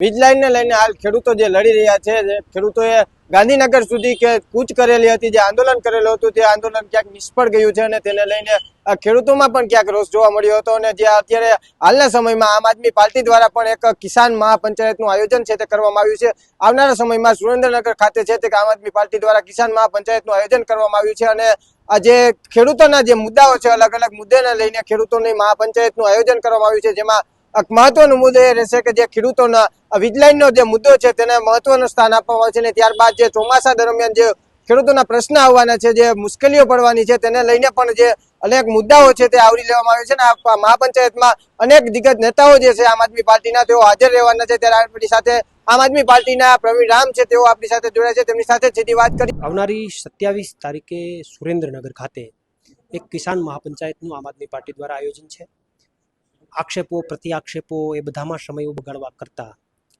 વીજ લાઈનને લઈને હાલ ખેડૂતો જે લડી રહ્યા છે, ખેડૂતોએ ગાંધીનગર સુધી કે કૂચ કરેલી હતી, જે આંદોલન કરેલું હતું તે આંદોલન ક્યાંક નિષ્ફળ ગયું છે અને તેને લઈને ખેડૂતોમાં પણ ક્યાંક રોષ જોવા મળ્યો હતો. અને જે અત્યારે હાલના સમયમાં આમ આદમી પાર્ટી દ્વારા પણ એક કિસાન મહાપંચાયતનું આયોજન છે તે કરવામાં આવ્યું છે. આવનારા સમયમાં સુરેન્દ્રનગર ખાતે છે તે આમ આદમી પાર્ટી દ્વારા કિસાન મહાપંચાયતનું આયોજન કરવામાં આવ્યું છે અને આ જે ખેડૂતોના જે મુદ્દાઓ છે, અલગ અલગ મુદ્દાને લઈને ખેડૂતોની મહાપંચાયતનું આયોજન કરવામાં આવ્યું છે, જેમાં મહત્વનો મુદ્દો એ રહેશે કે જે ખેડૂતોના વીજ લાઈનનો જે મુદ્દો છે તેને મહત્વનું સ્થાન આપવામાં આવે છે. અને ત્યારબાદ જે ચોમાસા દરમિયાન જે ખેડૂતોના પ્રશ્ન આવવાના છે, જે મુશ્કેલીઓ પડવાની છે, તેને લઈને પણ જે અનેક મુદ્દાઓ છે તે આવરી લેવામાં આવે છે. અને આ મહાપંચાયતમાં અનેક દિગ્ગજ નેતાઓ જે છે આમ આદમી પાર્ટીના, તેઓ હાજર રહેવાના છે. ત્યારે આપણી સાથે આમ આદમી પાર્ટીના પ્રવીણ રામ છે, તેઓ આપણી સાથે જોડાય છે, તેમની સાથે સીધી વાત કરી. આવનારી 27 તારીખે સુરેન્દ્રનગર ખાતે એક કિસાન મહાપંચાયતનું આમ આદમી પાર્ટી દ્વારા આયોજન છે. આક્ષેપો પ્રતિ આક્ષેપો એ બધામાં સમય બગાડવા કરતાં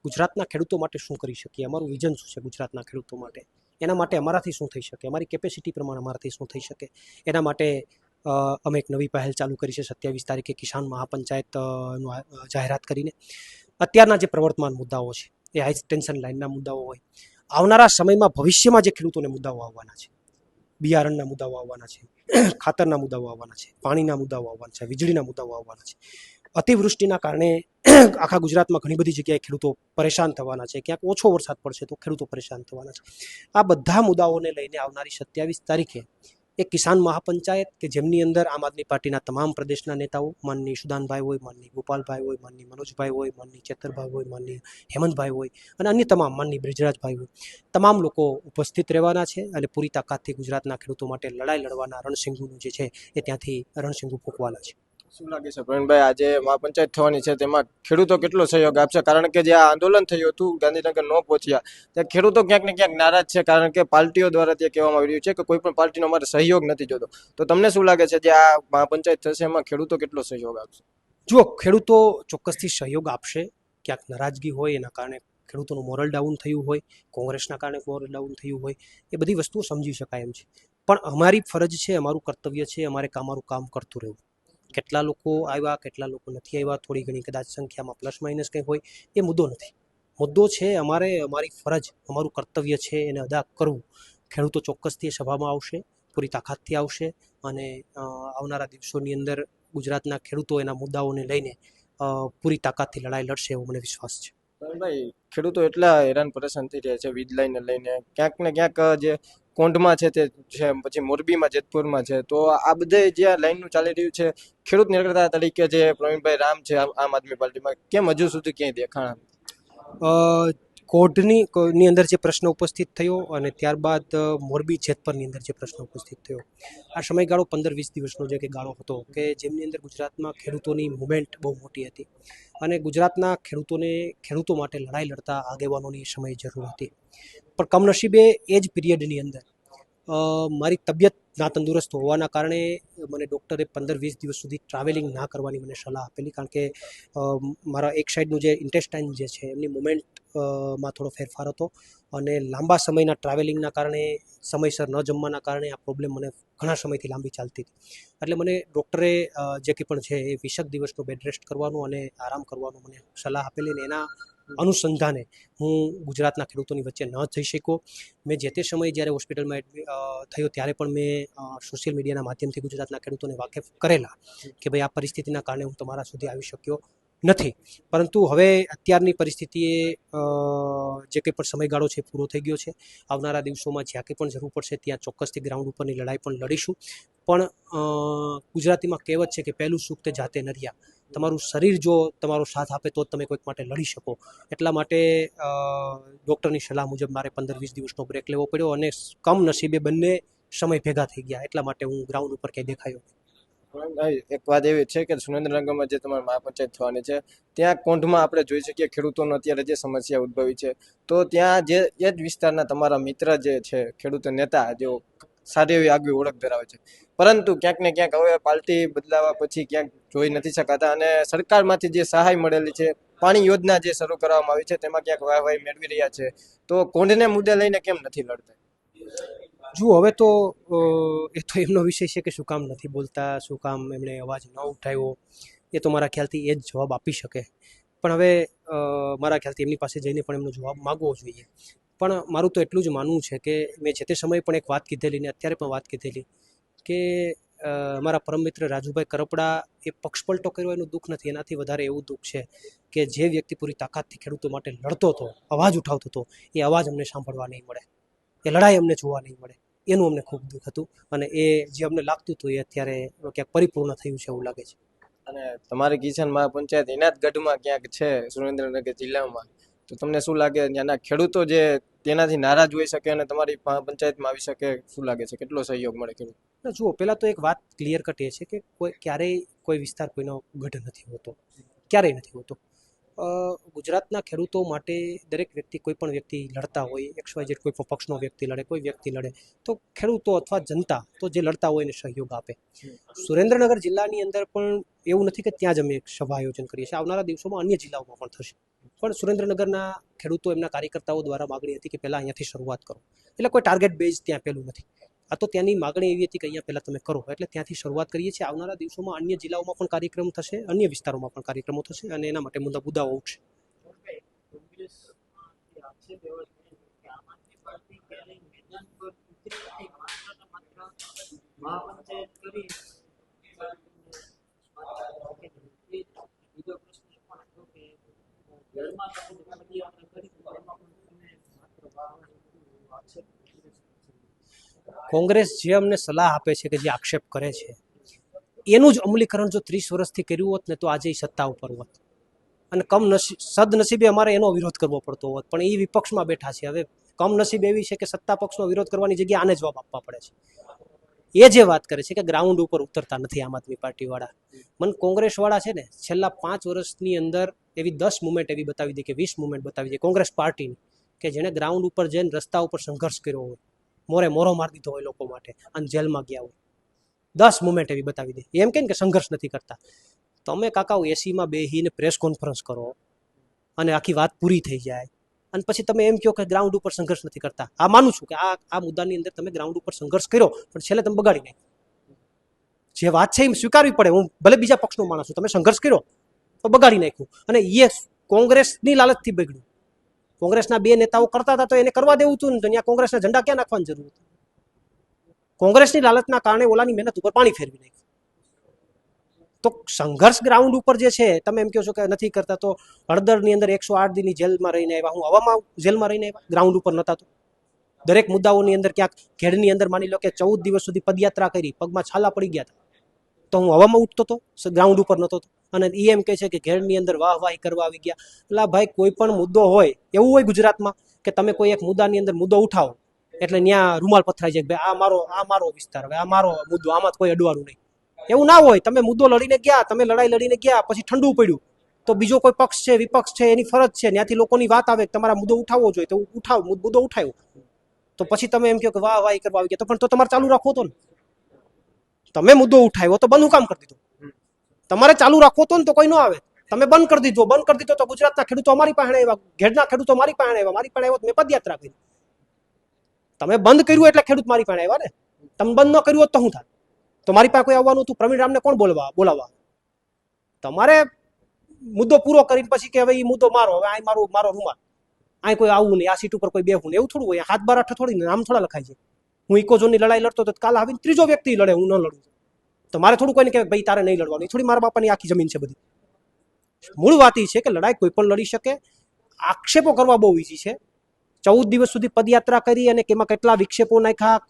ગુજરાતના ખેડૂતો માટે શું કરી શકીએ, અમારું વિઝન શું છે ગુજરાતના ખેડૂતો માટે, એના માટે અમારાથી શું થઈ શકે, અમારી કેપેસિટી પ્રમાણે અમારાથી શું થઈ શકે, એના માટે અમે એક નવી પહેલ ચાલુ કરી છે 27 તારીખે કિસાન મહાપંચાયતનું જાહેરાત કરીને. અત્યારના જે પ્રવર્તમાન મુદ્દાઓ છે એ હાઈ ટેન્શન લાઇનના મુદ્દાઓ હોય, આવનારા સમયમાં ભવિષ્યમાં જે ખેડૂતોને મુદ્દાઓ આવવાના છે, બિયારણના મુદ્દાઓ આવવાના છે, ખાતરના મુદ્દાઓ આવવાના છે, પાણીના મુદ્દાઓ આવવાના છે, વીજળીના મુદ્દાઓ આવવાના છે. અતિવૃષ્ટિના કારણે આખા ગુજરાતમાં ઘણી બધી જગ્યાએ ખેડૂતો પરેશાન થવાના છે. ક્યાંક ઓછો વરસાદ પડશે તો ખેડૂતો પરેશાન થવાના છે. આ બધા મુદ્દાઓને લઈને આવનારી 27 તારીખે એક કિસાન મહાપંચાયત કે જેમની અંદર આમ આદમી પાર્ટીના તમામ પ્રદેશના નેતાઓ, માનની સુદાનભાઈ હોય, માનની ગોપાલભાઈ હોય, માનની મનોજભાઈ હોય, માનની ચેતરભાઈ હોય, માનની હેમંતભાઈ હોય અને અન્ય તમામ માનની બ્રિજરાજભાઈ હોય, તમામ લોકો ઉપસ્થિત રહેવાના છે અને પૂરી તાકાતથી ગુજરાતના ખેડૂતો માટે લડાઈ લડવાના રણસિંગુનું જે છે એ ત્યાંથી રણસિંગુ ફૂંકવાના છે. શું લાગે છે પ્રવીણભાઈ, આજે મહાપંચાયત થવાની છે તેમાં ખેડૂતો કેટલો સહયોગ આપશે? કારણ કે જે આ આંદોલન થયું હતું, ગાંધીનગર ન પહોંચ્યા, ત્યાં ખેડૂતો ક્યાંક ને ક્યાંક નારાજ છે, કારણ કે પાર્ટીઓ દ્વારા તે કહેવામાં આવી રહ્યું છે કે કોઈ પણ પાર્ટીનો અમારે સહયોગ નથી જોતો. તો તમને શું લાગે છે જે આ મહાપંચાયત થશે એમાં ખેડૂતો કેટલો સહયોગ આપશે? જુઓ, ખેડૂતો ચોક્કસથી સહયોગ આપશે. ક્યાંક નારાજગી હોય એના કારણે ખેડૂતોનું મોરલ ડાઉન થયું હોય, કોંગ્રેસના કારણે મોરલ ડાઉન થયું હોય, એ બધી વસ્તુઓ સમજી શકાય એમ છે. પણ અમારી ફરજ છે, અમારું કર્તવ્ય છે, અમારે અમારું કામ કરતું રહેવું. કેટલા લોકો આવ્યા, કેટલા લોકો નથી આવ્યા, થોડી ઘણી કદાચ સંખ્યામાં પ્લસ માઇનસ કંઈ હોય, એ મુદ્દો નથી. મુદ્દો છે અમારે અમારી ફરજ, અમારું કર્તવ્ય છે એને અદા કરવું. ખેડૂતો ચોક્કસથી સભામાં આવશે, પૂરી તાકાતથી આવશે અને આવનારા દિવસોની અંદર ગુજરાતના ખેડૂતો એના મુદ્દાઓને લઈને પૂરી તાકાતથી લડાઈ લડશે એવો મને વિશ્વાસ છે. ભાઈ, ખેડૂતો એટલા હેરાન પરેશાન થઈ રહ્યા છે વીજ લાઈને લઈને, ક્યાંક ને ક્યાંક જે કોંઢમાં છે તે છે, પછી મોરબીમાં, જેતપુરમાં છે, તો આ બધે જે લાઈનનું ચાલી રહ્યું છે, ખેડૂત નેતા તરીકે જે પ્રવીણભાઈ રામ છે આમ આદમી પાર્ટીમાં, કેમ હજુ સુધી ક્યાંય દેખાણા? કોઢની અંદર જે પ્રશ્ન ઉપસ્થિત થયો અને ત્યારબાદ મોરબી જેતપરની અંદર જે પ્રશ્ન ઉપસ્થિત થયો, આ સમયગાળો 15-20 દિવસનો જે કે ગાળો હતો કે જેમની અંદર ગુજરાતમાં ખેડૂતોની મુવમેન્ટ બહુ મોટી હતી અને ગુજરાતના ખેડૂતો માટે લડાઈ લડતા આગેવાનોની સમય જરૂર હતી. પણ કમનસીબે એ જ પીરિયડની અંદર મારી તબિયત ના તંદુરસ્ત હોવાના કારણે મને ડૉક્ટરે 15-20 દિવસ સુધી ટ્રાવેલિંગ ના કરવાની મને સલાહ આપેલી, કારણ કે મારા એક સાઈડનું જે ઇન્ટેસ્ટાઇન જે છે એમની મુવમેન્ટમાં થોડો ફેરફાર હતો અને લાંબા સમયના ટ્રાવેલિંગના કારણે, સમયસર ન જમવાના કારણે આ પ્રોબ્લેમ મને ઘણા સમયથી લાંબી ચાલતી હતી. એટલે મને ડૉક્ટરે જે કંઈ પણ છે એ 20 દિવસનો બેડ રેસ્ટ કરવાનું અને આરામ કરવાનું મને સલાહ આપેલી અને એના અનુસંધાને હું ગુજરાતના ખેડૂતોની વચ્ચે ન જઈ શક્યો. મેં જે તે સમયે જ્યારે હોસ્પિટલમાં થયો ત્યારે પણ મેં સોશિયલ મીડિયાના માધ્યમથી ગુજરાતના ખેડૂતોને વાકેફ કરેલા કે ભાઈ આ પરિસ્થિતિના કારણે હું તમારા સુધી આવી શક્યો નથી. પરંતુ હવે અત્યારની પરિસ્થિતિએ જે કંઈ પણ સમયગાળો છે પૂરો થઈ ગયો છે. આવનારા દિવસોમાં જ્યાં કંઈ પણ જરૂર પડશે ત્યાં ચોક્કસથી ગ્રાઉન્ડ ઉપરની લડાઈ પણ લડીશું. પણ ગુજરાતીમાં કહેવત છે કે પહેલું સુખ તે જાતે નર્યા. તમારું શરીર જો તમારો સાથ આપે તો જ તમે કોઈક માટે લડી શકો. એટલા માટે ડૉક્ટરની સલાહ મુજબ મારે 15-20 દિવસનો બ્રેક લેવો પડ્યો અને કમનસીબે બંને સમય ભેગા થઈ ગયા. એટલા માટે હું ગ્રાઉન્ડ ઉપર ક્યાંય દેખાયો. એક વાત એવી છે કે સુરેન્દ્રનગરમાં જે તમારી મહાપંચાયત થવાની છે, ત્યાં કોંઢમાં આપણે જોઈ શકીએ ખેડૂતોનો અત્યારે જે સમસ્યા ઉદ્ભવી છે, તો ત્યાં જે એ જ વિસ્તારના તમારા મિત્ર જે છે ખેડૂત નેતા, જેઓ સારી એવી આગવી ઓળખ ધરાવે છે, પરંતુ ક્યાંક ને ક્યાંક હવે પાર્ટી બદલાવા પછી ક્યાંક જોઈ નથી શકાતા અને સરકારમાંથી જે સહાય મળેલી છે, પાણી યોજના જે શરૂ કરવામાં આવી છે તેમાં ક્યાંક વાહવાહી મેળવી રહ્યા છે, તો કોંઢને મુદ્દે લઈને કેમ નથી લડતા? જુઓ, હવે તો એ તો એમનો વિષય છે કે શું કામ નથી બોલતા, શું કામ એમણે અવાજ ન ઉઠાવ્યો, એ તો મારા ખ્યાલથી એ જ જવાબ આપી શકે. પણ હવે મારા ખ્યાલથી એમની પાસે જઈને પણ એમનો જવાબ માગવો જોઈએ. પણ મારું તો એટલું જ માનવું છે કે મેં જે તે સમયે પણ એક વાત કીધેલી ને અત્યારે પણ વાત કીધેલી કે મારા પરમ મિત્ર રાજુભાઈ કરપડા એ પક્ષપલટો કર્યો એનું દુઃખ નથી, એનાથી વધારે એવું દુઃખ છે કે જે વ્યક્તિ પૂરી તાકાતથી ખેડૂતો માટે લડતો હતો, અવાજ ઉઠાવતો હતો, એ અવાજ અમને સાંભળવા નહીં મળે, એ લડાઈ અમને જોવા નહીં મળે, એનું અમને ખૂબ દુઃખ હતું. અને એ જે અમને લાગતું હતું એ અત્યારે ક્યાંક પરિપૂર્ણ થયું છે એવું લાગે છે. અને તમારી કિસાન મહાપંચાયત એના જ ગઢમાં ક્યાંક છે સુરેન્દ્રનગર જિલ્લામાં, તો તમને શું લાગે ત્યાંના ખેડૂતો જે તેનાથી નારાજ હોઈ શકે અને તમારી પંચાયતમાં આવી શકે, શું લાગે છે કેટલો સહયોગ મળે ખેડૂત? જુઓ, પહેલાં તો એક વાત ક્લિયર કટ એ છે કે ક્યારેય કોઈ વિસ્તાર કોઈનો ગઢ નથી હોતો, ક્યારેય નથી હોતો. ગુજરાતના ખેડૂતો માટે દરેક વ્યક્તિ, કોઈ પણ વ્યક્તિ લડતા હોય, XYZ કોઈ પણ પક્ષનો વ્યક્તિ લડે, કોઈ વ્યક્તિ લડે, તો ખેડૂતો અથવા જનતા તો જે લડતા હોય એને સહયોગ આપે. સુરેન્દ્રનગર જિલ્લાની અંદર પણ એવું નથી કે ત્યાં જ અમે એક સભા આયોજન કરીએ છીએ, આવનારા દિવસોમાં અન્ય જિલ્લાઓમાં પણ થશે. પણ સુરેન્દ્રનગરના ખેડૂતો, એમના કાર્યકર્તાઓ દ્વારા માગણી હતી કે પહેલાં અહીંયાથી શરૂઆત કરો. એટલે કોઈ ટાર્ગેટ બેઝ ત્યાં પહેલું નથી, આ તો ત્યાંની માગણી એવી હતી કે અહીંયા પહેલાં તમે કરો, એટલે ત્યાંથી શરૂઆત કરીએ છીએ. આવનારા દિવસોમાં અન્ય જિલ્લાઓમાં પણ કાર્યક્રમ થશે, અન્ય વિસ્તારોમાં પણ કાર્યક્રમો થશે અને એના માટે મુદ્દાઓ ઉઠશે. કોંગ્રેસ જે અમને સલાહ આપે છે કે જે આક્ષેપ કરે છે એનું જ અમલીકરણ જો 30 વર્ષથી કર્યું હોત ને તો આજે સત્તા ઉપર હોત અને સદનસીબે અમારે એનો વિરોધ કરવો પડતો હોત, પણ એ વિપક્ષમાં બેઠા છે. હવે કમનસીબ એવી છે કે સત્તા પક્ષનો વિરોધ કરવાની જગ્યાએ આને જવાબ આપવા પડે છે. એ જે વાત કરે છે કે ગ્રાઉન્ડ ઉપર ઉતરતા નથી આમ આદમી પાર્ટીવાળા, મને કોંગ્રેસવાળા છે ને છેલ્લા 5 વર્ષની અંદર એવી 10 મુવમેન્ટ એવી બતાવી દે કે 20 મુવમેન્ટ બતાવી દે કોંગ્રેસ પાર્ટીની, કે જેણે ગ્રાઉન્ડ ઉપર જઈને રસ્તા ઉપર સંઘર્ષ કર્યો હોય, મોરો મારી દીધો હોય લોકો માટે અને જેલમાં ગયા હોય. 10 મુવમેન્ટ એવી બતાવી દે. એમ કે સંઘર્ષ નથી કરતા. તમે કાકાઓ એસીમાં બેસીને પ્રેસ કોન્ફરન્સ કરો અને આખી વાત પૂરી થઈ જાય અને પછી તમે એમ કહો કે ગ્રાઉન્ડ ઉપર સંઘર્ષ નથી કરતા. આ માનું છું કે આ મુદ્દાની અંદર તમે ગ્રાઉન્ડ ઉપર સંઘર્ષ કર્યો, પણ છેલ્લે તમે બગાડી નાખ્યો. જે વાત છે એ સ્વીકારવી પડે. હું ભલે બીજા પક્ષનો માણસ છું, તમે સંઘર્ષ કર્યો તો બગાડી નાખ્યું. અને એ કોંગ્રેસની લાલચથી બગડ્યું. કોંગ્રેસના 2 નેતાઓ કરતા હતા તો એને કરવા દેવું હતું ને, તો ત્યાં કોંગ્રેસના ઝંડા ક્યાં નાખવાની જરૂર હતી? કોંગ્રેસની લાલચના કારણે ઓલાની મહેનત ઉપર પાણી ફેરવી નાખ્યું. તો સંઘર્ષ ગ્રાઉન્ડ ઉપર જે છે, તમે એમ કહો છો કે નથી કરતા, તો હળદરની અંદર 108 દિનની જેલમાં રહીને આવ્યા, હું હવામાં જેલમાં રહીને આવ્યા, ગ્રાઉન્ડ ઉપર નહોતા. તો દરેક મુદ્દાઓની અંદર ક્યાંક ખેડની અંદર માની લો કે 14 દિવસ સુધી પદયાત્રા કરી, પગમાં છાલા પડી ગયા હતા, તો હું હવામાં ઉઠતો હતો, ગ્રાઉન્ડ ઉપર નહોતો. અને એ એમ કહે છે કે ઘેરની અંદર વાહવાહી કરવા આવી ગયા. એટલે ભાઈ, કોઈ પણ મુદ્દો હોય, એવું હોય ગુજરાતમાં કે તમે કોઈ એક મુદ્દાની અંદર મુદ્દો ઉઠાવો એટલે ત્યાં રૂમાલ પથરાઈ જાય, ભાઈ આ મારો વિસ્તાર, હવે આ મારો મુદ્દો, આમાં કોઈ અડવાનું નહીં. એવું ના હોય. તમે મુદ્દો લડીને ગયા, તમે લડાઈ લડીને ગયા, પછી ઠંડુ પડ્યું તો બીજો કોઈ પક્ષ છે, વિપક્ષ છે, એની ફરજ છે ત્યાંથી લોકોની વાત આવે તમારા મુદ્દો ઉઠાવવો જોઈએ તો મુદ્દો ઉઠાવ્યો. તો પછી તમે એમ કહો કે વાહ વાહ કરવા આવી ગયા, તો પણ તો તમારે ચાલુ રાખવો હતો ને. તમે મુદ્દો ઉઠાવ્યો તો બંધ હું કામ કરી દીધો? તમારે ચાલુ રાખવો હતો ને તો કોઈ ન આવે. તમે બંધ કરી દીધો તો ગુજરાતના ખેડૂતો અમારી પાસે આવ્યા, ઘેડના ખેડૂતો મારી પાસે આવ્યા, મારી પાસે આવ્યો મેં પદયાત્રા કરી. તમે બંધ કર્યું એટલે ખેડૂત મારી પાસે આવ્યા ને. તમે બંધ ન કર્યું હોત તો શું થાય? તો મારી પાસે કોઈ આવવાનું હતું? પ્રવીણ રામને કોણ બોલાવવા? તમારે મુદ્દો પૂરો કરીને પછી કે હવે એ મુદ્દો મારો, હવે આ મારો રૂમાલ, આ કોઈ આવવું નહીં, આ સીટ ઉપર કોઈ બેહવું નહીં, એવું થોડું હોય. હાથ બાર થોડી નામ થોડા લખાય છે. હું ઇકોઝોનની લડાઈ લડતો તો કાલ આવીને ત્રીજો વ્યક્તિ લડે, હું ન લડું તો મારે થોડું કોઈને કહેવાય ભાઈ તારે નહીં લડવાનું. થોડી મારા બાપાની આખી જમીન છે બધી. મૂળ વાત એ છે કે લડાઈ કોઈ પણ લડી શકે. આક્ષેપો કરવા બહુ ઈઝી છે. 14 દિવસ સુધી પદયાત્રા કરી અને એમાં કેટલા વિક્ષેપો નાખ્યા,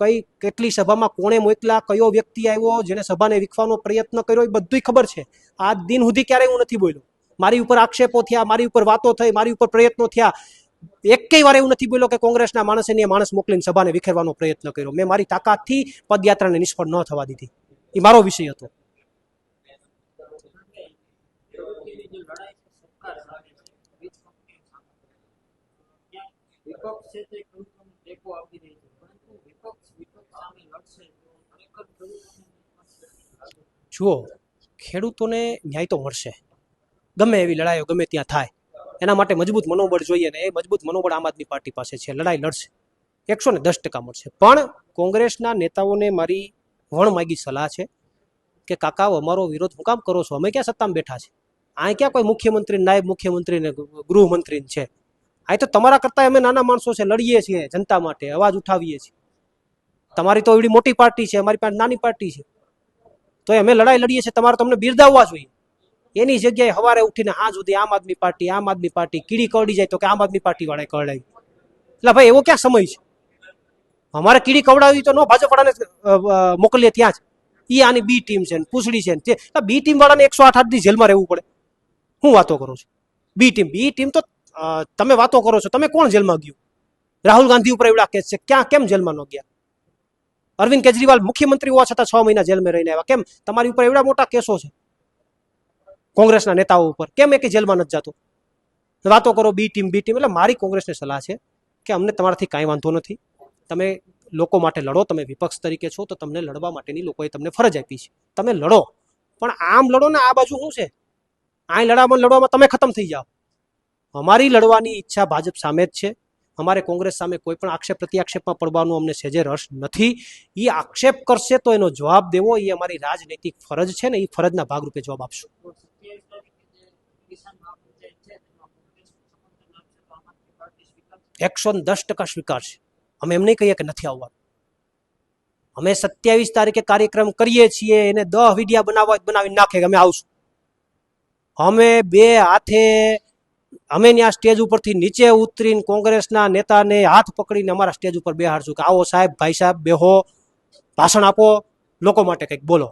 કેટલી સભામાં કોણે મોકલા, કયો વ્યક્તિ આવ્યો, જેને સભાને વિખવાનો પ્રયત્ન કર્યો, એ બધું ખબર છે. આ દિન સુધી ક્યારેય હું નથી બોલ્યો. મારી ઉપર આક્ષેપો થયા, મારી ઉપર વાતો થઈ, મારી ઉપર પ્રયત્નો થયા. એકેય વાર એવું નથી બોલ્યો કે કોંગ્રેસના માણસે માણસ મોકલીને સભાને વિખેરવાનો પ્રયત્ન કર્યો. મેં મારી તાકાતથી પદયાત્રાને નિષ્ફળ ન થવા દીધી. એ મારો વિષય હતો. જુઓ, ખેડૂતોને ન્યાય તો મળશે, ગમે એવી લડાઈઓ ગમે ત્યાં થાય. એના માટે મજબૂત મનોબળ જોઈએ ને એ મજબૂત મનોબળ આમ આદમી પાર્ટી પાસે છે. લડાઈ લડશે, 110% મળશે. પણ કોંગ્રેસના નેતાઓને મારી વણમાગી સલાહ છે કે કાકા, અમારો વિરોધ હું કામ કરો છો? અમે ક્યાં સત્તામાં બેઠા છે? અહીં ક્યાં કોઈ મુખ્યમંત્રી, નાયબ મુખ્યમંત્રી ને ગૃહમંત્રી છે? અહીં તો તમારા કરતા અમે નાના માણસો છે, લડીએ છીએ જનતા માટે, અવાજ ઉઠાવીએ છીએ. તમારી તો એવડી મોટી પાર્ટી છે, અમારી પાસે નાની પાર્ટી છે, તો અમે લડાઈ લડીએ છીએ. તમારે તમને બિરદાવવા જોઈએ. એની જગ્યાએ સવારે ઉઠીને આ સુધી આમ આદમી પાર્ટી કીડી કરડી જાય તો કે આમ આદમી પાર્ટી વાળાએ કરડાવી. એટલે ભાઈ એવો ક્યાં સમય છે? અમારે કીડી કવડાવી તો નો ભાજપ વાળાને મોકલીએ ત્યાં જ. ઈ આની બી ટીમ છે, પૂછડી છે, તે બી ટીમ વાળાને 108 દી જેલમાં રહેવું પડે. હું વાતો કરો છો? બી ટીમ તો તમે વાતો કરો છો. તમે કોણ જેલમાં ગયું? રાહુલ ગાંધી ઉપર એવડા કેસ છે, ક્યાં કેમ જેલમાં ન ગયા? અરવિંદ કેજરીવાલ મુખ્યમંત્રી હોવા છતાં 6 મહિના જેલમાં રહીને આવ્યા, કેમ? તમારી ઉપર એવડા મોટા કેસો છે કોંગ્રેસના નેતાઓ ઉપર, કેમ એક જેલમાં નથી જતો? વાતો કરો બી ટીમ. એટલે મારી કોંગ્રેસને સલાહ છે કે અમને તમારાથી કાંઈ વાંધો નથી. તમે લોકો માટે લડો. તમે વિપક્ષ તરીકે છો તો તમને લડવા માટેની લોકોએ તમને ફરજ આપી છે. તમે લડો, પણ આમ લડો ને. આ બાજુ શું છે? અહીં લડવામાં તમે ખતમ થઈ જાઓ. અમારી લડવાની ઈચ્છા ભાજપ સામે જ છે. અમારે કોંગ્રેસ સામે કોઈ પણ આક્ષેપ પ્રત્યાક્ષેપમાં પડવાનું અમને સહેજે રસ નથી. એ આક્ષેપ કરશે તો એનો જવાબ દેવો એ અમારી રાજનૈતિક ફરજ છે ને, એ ફરજના ભાગરૂપે જવાબ આપશું. 110% સ્વીકારશે. અમે એમ નહીં કહીએ કે નથી આવવાનું. અમે 27 તારીખે કાર્યક્રમ કરીએ છીએ, એને 10 વિડિયા બનાવી નાખે અમે આવશું. અમે બે હાથે અમે ત્યાં સ્ટેજ ઉપરથી નીચે ઉતરીને કોંગ્રેસના નેતાને હાથ પકડીને અમારા સ્ટેજ ઉપર બેહાડશું કે આવો સાહેબ, ભાઈ સાહેબ, બેહો, ભાષણ આપો, લોકો માટે કંઈક બોલો.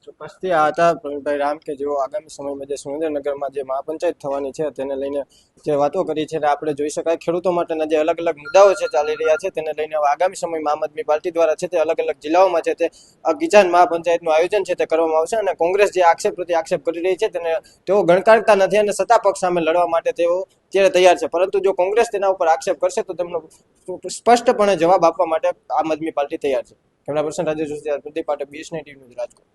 ચોક્કસથી આ હતા પ્રવીણભાઈ રામ, કે જેઓ આગામી સમયમાં જે સુરેન્દ્રનગરમાં જે મહાપંચાયત થવાની છે તેને લઈને જે વાતો કરી છે. આપણે જોઈ શકાય ખેડૂતો માટેના જે અલગ અલગ મુદ્દાઓ છે ચાલી રહ્યા છે તેને લઈને આગામી સમયમાં આમ આદમી પાર્ટી દ્વારા છે તે અલગ અલગ જિલ્લાઓમાં છે તે કિસાન મહાપંચાયતનું આયોજન છે તે કરવામાં આવશે. અને કોંગ્રેસ જે આક્ષેપ પ્રતિ આક્ષેપ કરી રહી છે તેને તેઓ ગણકારતા નથી અને સત્તા પક્ષ સામે લડવા માટે તેઓ ત્યારે તૈયાર છે. પરંતુ જો કોંગ્રેસ તેના ઉપર આક્ષેપ કરશે તો તેમનો સ્પષ્ટપણે જવાબ આપવા માટે આમ આદમી પાર્ટી તૈયાર છે. Camera person Rajesh Joshi, Pradeep Pathak, BS9 TV news, Rajkot.